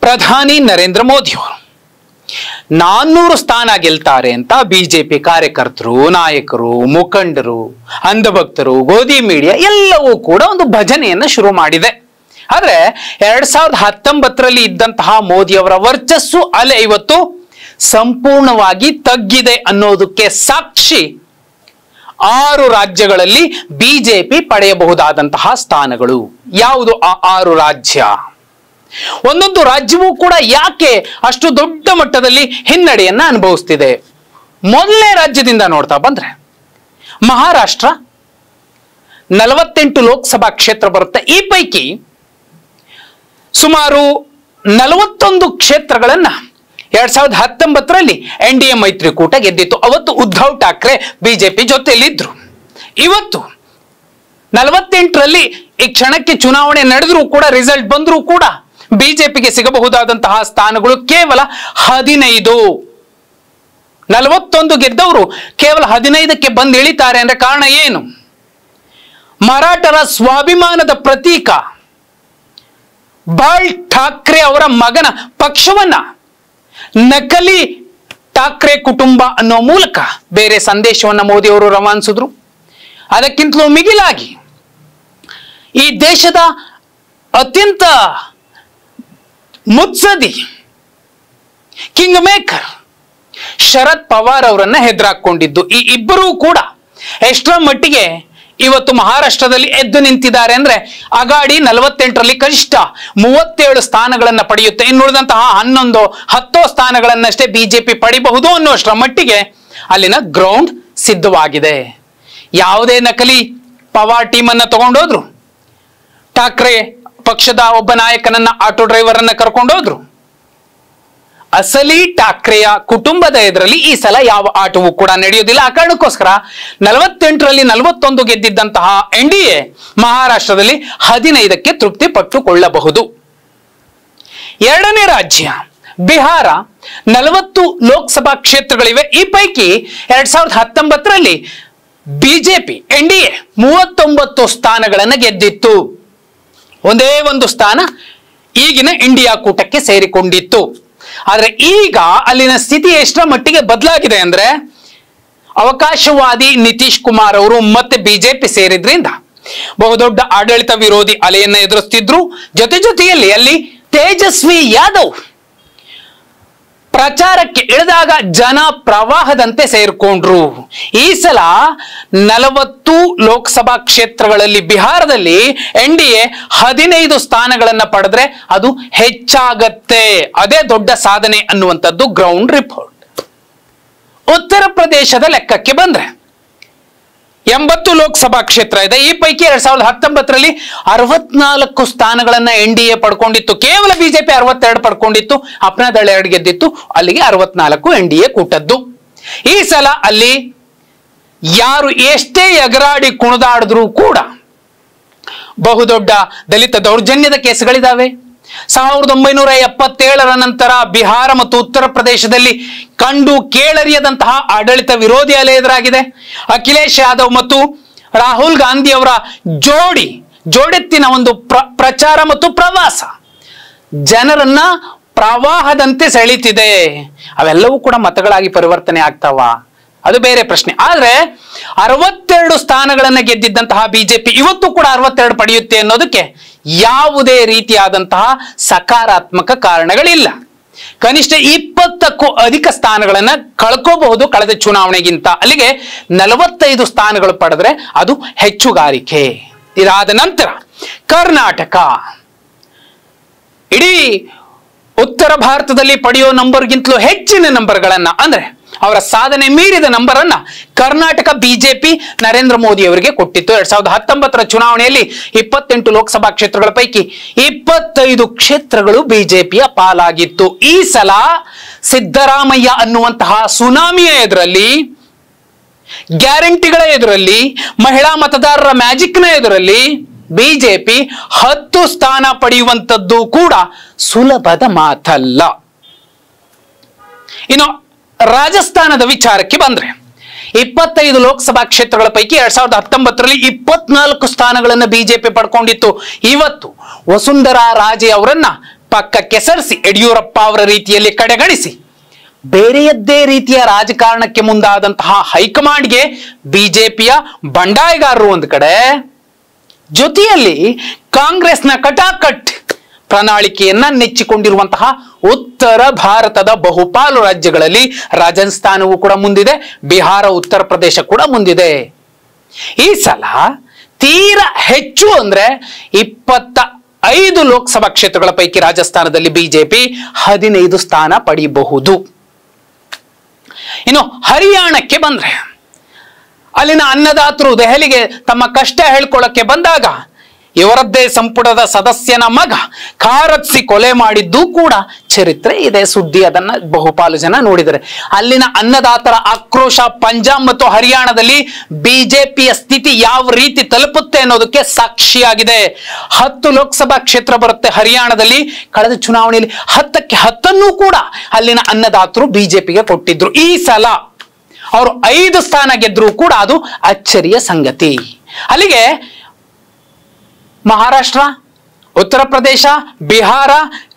ಪ್ರಧಾನಿ ನರೇಂದ್ರ ಮೋದಿ ಅವರು 400 ಸ್ಥಾನ ಗೆಲ್ತಾರೆ ಅಂತ ಬಿಜೆಪಿ ಕಾರ್ಯಕರ್ತರು, ನಾಯಕರು, ಮುಖಂಡರು, ಅಂಧಭಕ್ತರು, ಗೋಧಿ ಮೀಡಿಯಾ ಎಲ್ಲವೂ ಕೂಡ ಒಂದು ಭಜನೆಯನ್ನ ಶುರು ಮಾಡಿದೆ. ಆದ್ರೆ 2019ರಲ್ಲಿ ಇದ್ದಂತಹ ಮೋದಿ ಅವರ ವರ್ಚಸ್ಸು ಅಲೆ ಇವತ್ತು ಸಂಪೂರ್ಣವಾಗಿ ತಗ್ಗಿದೆ ಅನ್ನೋದಕ್ಕೆ ಸಾಕ್ಷಿ 6 ರಾಜ್ಯಗಳಲ್ಲಿ ಬಿಜೆಪಿ ಪಡೆಯಬಹುದಾದಂತಹ ಸ್ಥಾನಗಳು. ಯಾವುದು ಆ 6 ರಾಜ್ಯ? ಒಂದೊಂದು ರಾಜ್ಯವೂ ಕೂಡ ಯಾಕೆ ಅಷ್ಟು ದೊಡ್ಡ ಮಟ್ಟದಲ್ಲಿ ಹಿನ್ನಡೆಯನ್ನ ಅನುಭವಿಸ್ತಿದೆ? ಮೊದಲನೇ ರಾಜ್ಯದಿಂದ ನೋಡ್ತಾ ಬಂದ್ರೆ ಮಹಾರಾಷ್ಟ್ರ 48 ಲೋಕಸಭಾ ಕ್ಷೇತ್ರ ಬರುತ್ತೆ. ಈ ಪೈಕಿ ಸುಮಾರು 41 ಕ್ಷೇತ್ರಗಳನ್ನ 2019ರಲ್ಲಿ NDA ಮೈತ್ರಿಕೂಟ ಗೆದ್ದಿತ್ತು. ಅವತ್ತು ಉದ್ಧವ್ ಠಾಕ್ರೆ ಬಿಜೆಪಿ ಜೊತೆಯಲ್ಲಿದ್ರು. ಇವತ್ತು 48ರಲ್ಲಿ ಈ ಕ್ಷಣಕ್ಕೆ ಚುನಾವಣೆ ನಡೆದ್ರೂ ಕೂಡ, ರಿಸಲ್ಟ್ ಬಂದ್ರೂ ಕೂಡ ಬಿಜೆಪಿಗೆ ಸಿಗಬಹುದಾದಂತಹ ಸ್ಥಾನಗಳು ಕೇವಲ 15. 41 ಗೆದ್ದವರು ಕೇವಲ 15ಕ್ಕೆ ಬಂದು ಇಳಿತಾರೆ ಅಂದ್ರೆ ಕಾರಣ ಏನು? ಮರಾಠರ ಸ್ವಾಭಿಮಾನದ ಪ್ರತೀಕ ಬಾಳ್ ಠಾಕ್ರೆ ಅವರ ಮಗನ ಪಕ್ಷವನ್ನ ನಕಲಿ ಠಾಕ್ರೆ ಕುಟುಂಬ ಅನ್ನೋ ಮೂಲಕ ಬೇರೆ ಸಂದೇಶವನ್ನ ಮೋದಿ ಅವರು ರವಾನಿಸಿದ್ರು. ಅದಕ್ಕಿಂತಲೂ ಮಿಗಿಲಾಗಿ ಈ ದೇಶದ ಅತ್ಯಂತ ಮುತ್ಸದಿ ಕಿಂಗ್ ಮೇಕರ್ ಶರದ್ ಪವಾರ್ ಅವರನ್ನ ಹೆದರಾಕೊಂಡಿದ್ದು ಈ ಇಬ್ಬರೂ ಕೂಡ ಎಷ್ಟರ ಮಟ್ಟಿಗೆ ಇವತ್ತು ಮಹಾರಾಷ್ಟ್ರದಲ್ಲಿ ಎದ್ದು ನಿಂತಿದ್ದಾರೆ ಅಂದ್ರೆ ಅಗಾಡಿ 48ರಲ್ಲಿ ಕನಿಷ್ಠ 37 ಸ್ಥಾನಗಳನ್ನ ಪಡೆಯುತ್ತೆ. ಇನ್ನುಳಿದಂತಹ 11-10 ಸ್ಥಾನಗಳನ್ನಷ್ಟೇ ಬಿಜೆಪಿ ಪಡಿಬಹುದು ಅನ್ನೋಷ್ಟರ ಮಟ್ಟಿಗೆ ಅಲ್ಲಿನ ಗ್ರೌಂಡ್ ಸಿದ್ಧವಾಗಿದೆ. ಯಾವುದೇ ನಕಲಿ ಪವಾರ್ ಟೀಮ್ ಅನ್ನ ತಗೊಂಡೋದ್ರು, ಠಾಕ್ರೆ ಪಕ್ಷದ ಒಬ್ಬ ನಾಯಕನನ್ನ, ಆಟೋ ಡ್ರೈವರ್ ಅನ್ನ ಕರ್ಕೊಂಡೋದ್ರು. ಅಸಲಿ ಠಾಕ್ರೆಯ ಕುಟುಂಬದ ಎದುರಲ್ಲಿ ಈ ಸಲ ಯಾವ ಆಟವೂ ಕೂಡ ನಡೆಯೋದಿಲ್ಲ. ಆ ಕಾರಣಕ್ಕೋಸ್ಕರ 48ರಲ್ಲಿ 41 ಗೆದ್ದಿದ್ದಂತಹ NDA ಮಹಾರಾಷ್ಟ್ರದಲ್ಲಿ 15ಕ್ಕೆ ತೃಪ್ತಿ ಪಟ್ಟುಕೊಳ್ಳಬಹುದು. ಎರಡನೇ ರಾಜ್ಯ ಬಿಹಾರ. 40 ಲೋಕಸಭಾ ಕ್ಷೇತ್ರಗಳಿವೆ. ಈ ಪೈಕಿ 2019ರಲ್ಲಿ ಬಿಜೆಪಿ NDA 39 ಸ್ಥಾನಗಳನ್ನು ಗೆದ್ದಿತ್ತು. ಒಂದೇ ಒಂದು ಸ್ಥಾನ ಈಗಿನ ಇಂಡಿಯಾ ಕೂಟಕ್ಕೆ ಸೇರಿಕೊಂಡಿತ್ತು. ಆದ್ರೆ ಈಗ ಅಲ್ಲಿನ ಸ್ಥಿತಿ ಎಷ್ಟರ ಮಟ್ಟಿಗೆ ಬದಲಾಗಿದೆ ಅಂದ್ರೆ ಅವಕಾಶವಾದಿ ನಿತೀಶ್ ಕುಮಾರ್ ಅವರು ಮತ್ತೆ ಬಿಜೆಪಿ ಸೇರಿದ್ರಿಂದ ಬಹುದೊಡ್ಡ ಆಡಳಿತ ವಿರೋಧಿ ಅಲೆಯನ್ನ ಎದುರಿಸ್ತಿದ್ರು. ಜೊತೆಯಲ್ಲಿ ಅಲ್ಲಿ ತೇಜಸ್ವಿ ಯಾದವ್ ಪ್ರಚಾರಕ್ಕೆ ಇಳಿದಾಗ ಜನ ಪ್ರವಾಹದಂತೆ ಸೇರ್ಕೊಂಡ್ರು. ಈ ಸಲ 40 ಲೋಕಸಭಾ ಕ್ಷೇತ್ರಗಳಲ್ಲಿ ಬಿಹಾರದಲ್ಲಿ NDA 15 ಸ್ಥಾನಗಳನ್ನ ಪಡೆದ್ರೆ ಅದು ಹೆಚ್ಚಾಗತ್ತೆ. ಅದೇ ದೊಡ್ಡ ಸಾಧನೆ ಅನ್ನುವಂಥದ್ದು ಗ್ರೌಂಡ್ ರಿಪೋರ್ಟ್. ಉತ್ತರ ಪ್ರದೇಶದ ಲೆಕ್ಕಕ್ಕೆ ಬಂದ್ರೆ 80 ಲೋಕಸಭಾ ಕ್ಷೇತ್ರ ಇದೆ. ಈ ಪೈಕಿ 2019ರಲ್ಲಿ 64 ಸ್ಥಾನಗಳನ್ನ NDA ಪಡ್ಕೊಂಡಿತ್ತು. ಕೇವಲ ಬಿಜೆಪಿ 62 ಪಡ್ಕೊಂಡಿತ್ತು. ಅಪ್ನಾ ದಳ 2 ಗೆದ್ದಿತ್ತು. ಅಲ್ಲಿಗೆ 64 NDA ಕೂಟದ್ದು. ಈ ಸಲ ಅಲ್ಲಿ ಯಾರು ಎಷ್ಟೇ ಎಗರಾಡಿ ಕುಣಿದಾಡಿದ್ರೂ ಕೂಡ ಬಹುದೊಡ್ಡ ದಲಿತ ದೌರ್ಜನ್ಯದ ಕೇಸುಗಳಿದಾವೆ. 1977ರ ನಂತರ ಬಿಹಾರ ಮತ್ತು ಉತ್ತರ ಪ್ರದೇಶದಲ್ಲಿ ಕಂಡು ಕೇಳರಿಯದಂತಹ ಆಡಳಿತ ವಿರೋಧಿ ಅಲೆ ಎದುರಾಗಿದೆ. ಅಖಿಲೇಶ್ ಯಾದವ್ ಮತ್ತು ರಾಹುಲ್ ಗಾಂಧಿ ಅವರ ಜೋಡೆತ್ತಿನ ಒಂದು ಪ್ರಚಾರ ಮತ್ತು ಪ್ರವಾಸ ಜನರನ್ನ ಪ್ರವಾಹದಂತೆ ಸೆಳೀತಿದೆ. ಅವೆಲ್ಲವೂ ಕೂಡ ಮತಗಳಾಗಿ ಪರಿವರ್ತನೆ ಆಗ್ತಾವ, ಅದು ಬೇರೆ ಪ್ರಶ್ನೆ. ಆದ್ರೆ 62 ಸ್ಥಾನಗಳನ್ನ ಗೆದ್ದಿದ್ದಂತಹ ಬಿಜೆಪಿ ಇವತ್ತು ಕೂಡ 62 ಪಡೆಯುತ್ತೆ ಅನ್ನೋದಕ್ಕೆ ಯಾವುದೇ ರೀತಿಯಾದಂತಹ ಸಕಾರಾತ್ಮಕ ಕಾರಣಗಳಿಲ್ಲ. ಕನಿಷ್ಠ 20ಕ್ಕೂ ಅಧಿಕ ಸ್ಥಾನಗಳನ್ನ ಕಳ್ಕೋಬಹುದು ಕಳೆದ ಚುನಾವಣೆಗಿಂತ. ಅಲ್ಲಿಗೆ 45 ಸ್ಥಾನಗಳು ಪಡೆದ್ರೆ ಅದು ಹೆಚ್ಚುಗಾರಿಕೆ. ಇದಾದ ನಂತರ ಕರ್ನಾಟಕ ಇಡೀ ಉತ್ತರ ಭಾರತದಲ್ಲಿ ಪಡೆಯೋ ನಂಬರ್ಗಿಂತಲೂ ಹೆಚ್ಚಿನ ನಂಬರ್ಗಳನ್ನ, ಅಂದ್ರೆ ಅವರ ಸಾಧನೆ ಮೀರಿದ ನಂಬರ್ ಅನ್ನ ಕರ್ನಾಟಕ ಬಿಜೆಪಿ ನರೇಂದ್ರ ಮೋದಿ ಅವರಿಗೆ ಕೊಟ್ಟಿತ್ತು. 2019ರ ಚುನಾವಣೆಯಲ್ಲಿ 28 ಲೋಕಸಭಾ ಕ್ಷೇತ್ರಗಳ ಪೈಕಿ 25 ಕ್ಷೇತ್ರಗಳು ಬಿಜೆಪಿಯ ಪಾಲಾಗಿತ್ತು. ಈ ಸಲ ಸಿದ್ದರಾಮಯ್ಯ ಅನ್ನುವಂತಹ ಸುನಾಮಿಯ ಎದುರಲ್ಲಿ, ಗ್ಯಾರಂಟಿಗಳ ಎದುರಲ್ಲಿ, ಮಹಿಳಾ ಮತದಾರರ ಮ್ಯಾಜಿಕ್ನ ಎದುರಲ್ಲಿ ಬಿಜೆಪಿ 10 ಸ್ಥಾನ ಪಡೆಯುವಂತದ್ದು ಕೂಡ ಸುಲಭದ ಮಾತಲ್ಲ. ಇನ್ನು ರಾಜಸ್ಥಾನದ ವಿಚಾರಕ್ಕೆ ಬಂದ್ರೆ 25 ಲೋಕಸಭಾ ಕ್ಷೇತ್ರಗಳ ಪೈಕಿ 2019ರಲ್ಲಿ 24 ಸ್ಥಾನಗಳನ್ನು ಬಿಜೆಪಿ ಪಡ್ಕೊಂಡಿತ್ತು. ಇವತ್ತು ವಸುಂಧರಾ ರಾಜೆ ಅವರನ್ನ ಪಕ್ಕಕ್ಕೆ ಸರಿಸಿ ಯಡಿಯೂರಪ್ಪ ಅವರ ರೀತಿಯಲ್ಲಿ ಕಡೆಗಣಿಸಿ ಬೇರೆಯದ್ದೇ ರೀತಿಯ ರಾಜಕಾರಣಕ್ಕೆ ಮುಂದಾದಂತಹ ಹೈಕಮಾಂಡ್ಗೆ ಬಿಜೆಪಿಯ ಬಂಡಾಯಗಾರರು ಒಂದು ಕಡೆ, ಜೊತೆಯಲ್ಲಿ ಕಾಂಗ್ರೆಸ್ನ ಕಟಾಕಟ್ ಪ್ರಣಾಳಿಕೆಯನ್ನ ನೆಚ್ಚಿಕೊಂಡಿರುವಂತಹ ಉತ್ತರ ಭಾರತದ ಬಹುಪಾಲು ರಾಜ್ಯಗಳಲ್ಲಿ ರಾಜಸ್ಥಾನವೂ ಕೂಡ ಮುಂದಿದೆ, ಬಿಹಾರ, ಉತ್ತರ ಪ್ರದೇಶ ಕೂಡ ಮುಂದಿದೆ. ಈ ಸಲ ತೀರಾ ಹೆಚ್ಚು ಅಂದ್ರೆ 25 ಲೋಕಸಭಾ ಕ್ಷೇತ್ರಗಳ ಪೈಕಿ ರಾಜಸ್ಥಾನದಲ್ಲಿ ಬಿಜೆಪಿ 15 ಸ್ಥಾನ ಪಡೆಯಬಹುದು. ಇನ್ನು ಹರಿಯಾಣಕ್ಕೆ ಬಂದ್ರೆ ಅಲ್ಲಿನ ಅನ್ನದಾತರು ದೆಹಲಿಗೆ ತಮ್ಮ ಕಷ್ಟ ಹೇಳ್ಕೊಳ್ಳಕ್ಕೆ ಬಂದಾಗ ಇವರದ್ದೇ ಸಂಪುಟದ ಸದಸ್ಯನ ಮಗ ಕಾರತ್ಸಿ ಕೊಲೆ ಮಾಡಿದ್ದು ಕೂಡ ಚರಿತ್ರೆ ಇದೆ, ಸುದ್ದಿ. ಅದನ್ನ ಬಹುಪಾಲು ಜನ ನೋಡಿದರೆ ಅಲ್ಲಿನ ಅನ್ನದಾತರ ಆಕ್ರೋಶ ಪಂಜಾಬ್ ಮತ್ತು ಹರಿಯಾಣದಲ್ಲಿ ಬಿಜೆಪಿಯ ಸ್ಥಿತಿ ಯಾವ ರೀತಿ ತಲುಪುತ್ತೆ ಅನ್ನೋದಕ್ಕೆ ಸಾಕ್ಷಿಯಾಗಿದೆ. 10 ಲೋಕಸಭಾ ಕ್ಷೇತ್ರ ಬರುತ್ತೆ ಹರಿಯಾಣದಲ್ಲಿ. ಕಳೆದ ಚುನಾವಣೆಯಲ್ಲಿ 10ಕ್ಕೆ 10 ಕೂಡ ಅಲ್ಲಿನ ಅನ್ನದಾತರು ಬಿಜೆಪಿಗೆ ಕೊಟ್ಟಿದ್ರು. ಈ ಸಲ ಅವರು 5 ಸ್ಥಾನ ಗೆದ್ರೂ ಕೂಡ ಅದು ಅಚ್ಚರಿಯ ಸಂಗತಿ. ಅಲ್ಲಿಗೆ ಮಹಾರಾಷ್ಟ್ರ, ಉತ್ತರ ಪ್ರದೇಶ, ಬಿಹಾರ,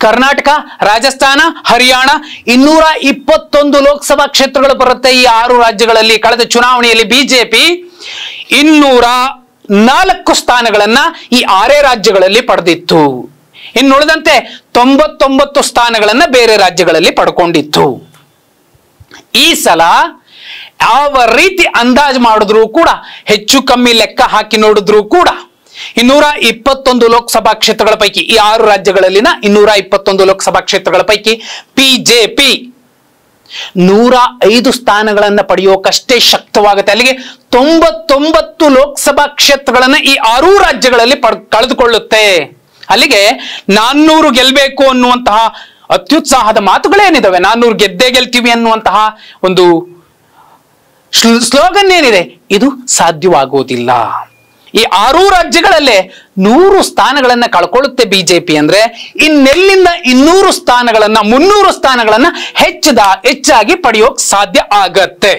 ಕರ್ನಾಟಕ, ರಾಜಸ್ಥಾನ, ಹರಿಯಾಣ 221 ಲೋಕಸಭಾ ಕ್ಷೇತ್ರಗಳು ಬರುತ್ತೆ ಈ 6 ರಾಜ್ಯಗಳಲ್ಲಿ. ಕಳೆದ ಚುನಾವಣೆಯಲ್ಲಿ ಬಿಜೆಪಿ 204 ಸ್ಥಾನಗಳನ್ನ ಈ 6 ರಾಜ್ಯಗಳಲ್ಲಿ ಪಡೆದಿತ್ತು. ಇನ್ನುಳಿದಂತೆ 99 ಸ್ಥಾನಗಳನ್ನ ಬೇರೆ ರಾಜ್ಯಗಳಲ್ಲಿ ಪಡ್ಕೊಂಡಿತ್ತು. ಈ ಸಲ ಯಾವ ರೀತಿ ಅಂದಾಜು ಮಾಡಿದ್ರು ಕೂಡ, ಹೆಚ್ಚು ಕಮ್ಮಿ ಲೆಕ್ಕ ಹಾಕಿ ನೋಡಿದ್ರು ಕೂಡ 221 ಲೋಕಸಭಾ ಕ್ಷೇತ್ರಗಳ ಪೈಕಿ ಈ 6 ರಾಜ್ಯಗಳಲ್ಲಿನ 221 ಲೋಕಸಭಾ ಕ್ಷೇತ್ರಗಳ ಪೈಕಿ ಬಿಜೆಪಿ 105 ಸ್ಥಾನಗಳನ್ನ ಪಡೆಯೋಕಷ್ಟೇ ಶಕ್ತವಾಗುತ್ತೆ. ಅಲ್ಲಿಗೆ 99 ಲೋಕಸಭಾ ಕ್ಷೇತ್ರಗಳನ್ನ ಈ 6 ರಾಜ್ಯಗಳಲ್ಲಿ ಕಳೆದುಕೊಳ್ಳುತ್ತೆ. ಅಲ್ಲಿಗೆ 400 ಗೆಲ್ಬೇಕು ಅನ್ನುವಂತಹ ಅತ್ಯುತ್ಸಾಹದ ಮಾತುಗಳೇನಿದಾವೆ, 400 ಗೆದ್ದೇ ಗೆಲ್ತೀವಿ ಅನ್ನುವಂತಹ ಒಂದು ಸ್ಲೋಗನ್ ಏನಿದೆ, ಇದು ಸಾಧ್ಯವಾಗುವುದಿಲ್ಲ. ಈ 6 ರಾಜ್ಯಗಳಲ್ಲೇ 100 ಸ್ಥಾನಗಳನ್ನ ಕಳ್ಕೊಳ್ಳುತ್ತೆ ಬಿಜೆಪಿ ಅಂದ್ರೆ ಇನ್ನೆಲ್ಲಿಂದ 200 ಸ್ಥಾನಗಳನ್ನ 300 ಸ್ಥಾನಗಳನ್ನ ಹೆಚ್ಚಾಗಿ ಪಡೆಯೋಕ್ ಸಾಧ್ಯ ಆಗತ್ತೆ.